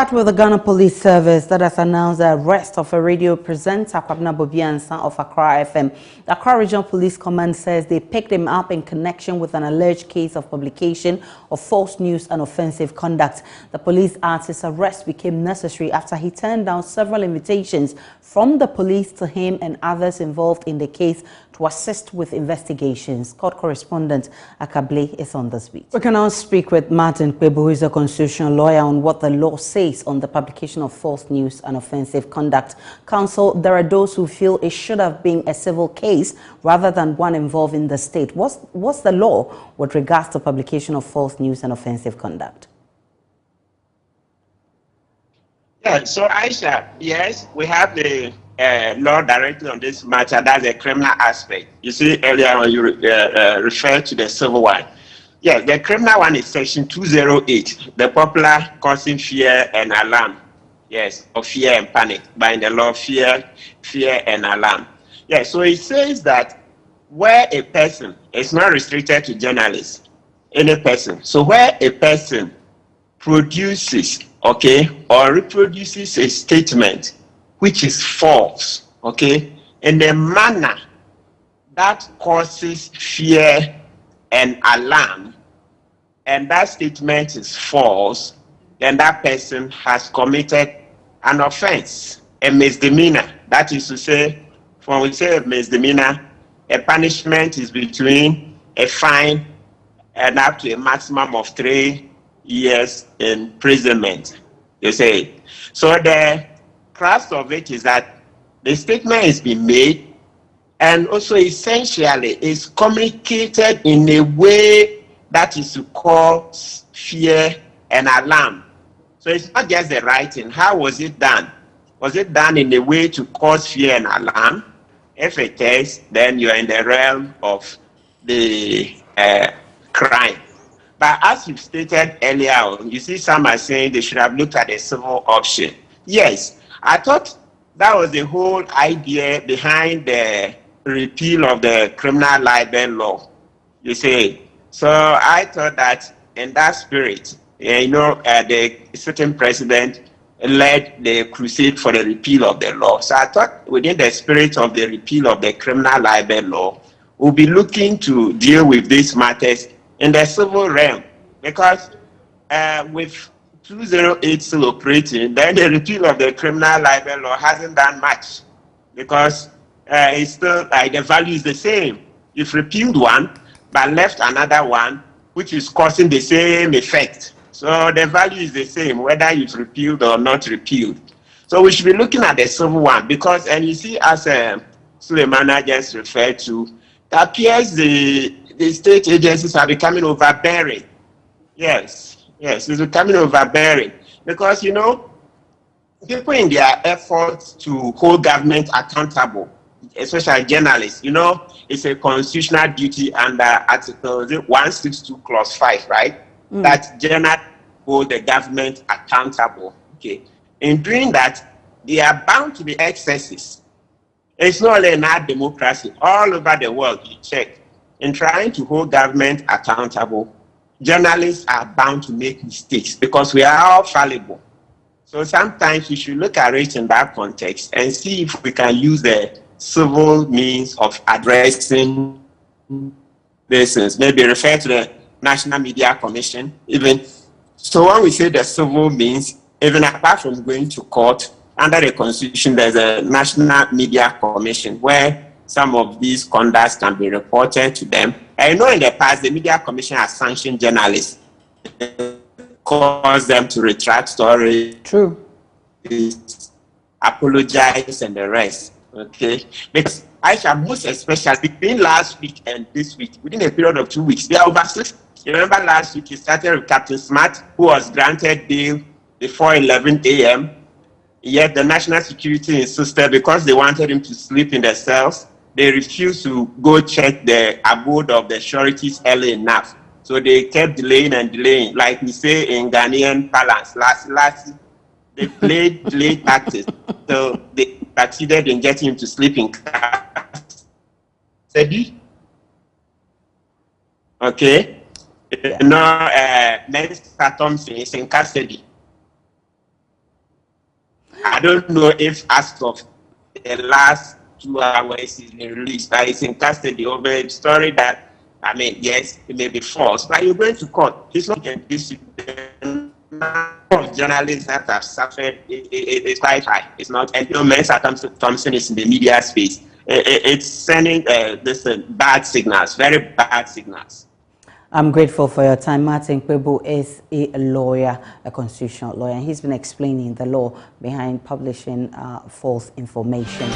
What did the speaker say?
start with the Ghana Police Service that has announced the arrest of a radio presenter, Bobie Ansah of Accra FM. The Accra Regional Police Command says they picked him up in connection with an alleged case of publication of false news and offensive conduct. The police adds his arrest became necessary after he turned down several invitations from the police to him and others involved in the case to assist with investigations. Court correspondent Kpebu is on this beat. We can now speak with Martin Kpebu, who is a constitutional lawyer, on what the law says on the publication of false news and offensive conduct. Counsel, there are those who feel it should have been a civil case rather than one involving the state. What's the law with regards to publication of false news and offensive conduct? Yeah, so Aisha, yes, we have the law directly on this matter. That's a criminal aspect. You see, earlier on you referred to the civil one. Yes, the criminal one is section 208, the popular causing fear and alarm. Yes, or fear and panic. By the law, fear and alarm. Yes, so it says that where a person is not restricted to journalists, any person. So where a person produces, okay, or reproduces a statement which is false, okay, in a manner that causes fear and alarm, and that statement is false, then that person has committed an offense, a misdemeanor. That is to say, when we say a misdemeanor, a punishment is between a fine and up to a maximum of 3 years imprisonment, you say. So the crux of it is that the statement is being made and also essentially is communicated in a way that is to cause fear and alarm. So it's not just the writing. How was it done? Was it done in a way to cause fear and alarm? If it is, then you're in the realm of the crime. But as you stated earlier on, you see some are saying they should have looked at the civil option. Yes, I thought that was the whole idea behind the repeal of the criminal libel law. You see, so I thought that in that spirit, the sitting president led the crusade for the repeal of the law. So I thought within the spirit of the repeal of the criminal libel law, we'll be looking to deal with these matters in the civil realm, because with 208 still operating, then the repeal of the criminal libel law hasn't done much, because it's still like the value is the same. You've repealed one, but left another one, which is causing the same effect. So the value is the same, whether you've repealed or not repealed. So we should be looking at the civil one, because, and you see, as Suleimana just referred to, it appears the state agencies are becoming overbearing. Yes, it's becoming overbearing. Because, people in their efforts to hold government accountable, especially journalists, it's a constitutional duty under Article 162, Clause 5, right? That journalists hold the government accountable. Okay. In doing that, there are bound to be excesses. It's not only in our democracy, all over the world, you check. In trying to hold government accountable, journalists are bound to make mistakes because we are all fallible. So sometimes we should look at it in that context and see if we can use the civil means of addressing this. Maybe refer to the National Media Commission, even. So when we say the civil means, even apart from going to court, under the Constitution, there's a National Media Commission where some of these conducts can be reported to them. I know in the past, the Media Commission has sanctioned journalists, caused them to retract stories, apologize, and the rest. Okay, because Aisha, most especially between last week and this week, within a period of 2 weeks, they are over 6. You remember last week, it started with Captain Smart, who was granted bail before 11 a.m. Yet the national security insisted, because they wanted him to sleep in the cells, they refused to go check the abode of the sureties early enough. So they kept delaying and delaying. Like we say in Ghanaian parlance, last they played delay tactics. So they succeeded in getting him to sleep in custody. Okay. Men's Thompson is in custody. I don't know if as of the last 2 hours he's been released, but it's in custody over a story that, I mean, yes, it may be false, but you're going to court. It's not against the number of journalists that have suffered it's quite high. It's not, and Mensa Thompson is in the media space. It's sending bad signals, very bad signals. I'm grateful for your time. Martin Kpebu is a lawyer, a constitutional lawyer, and he's been explaining the law behind publishing false information.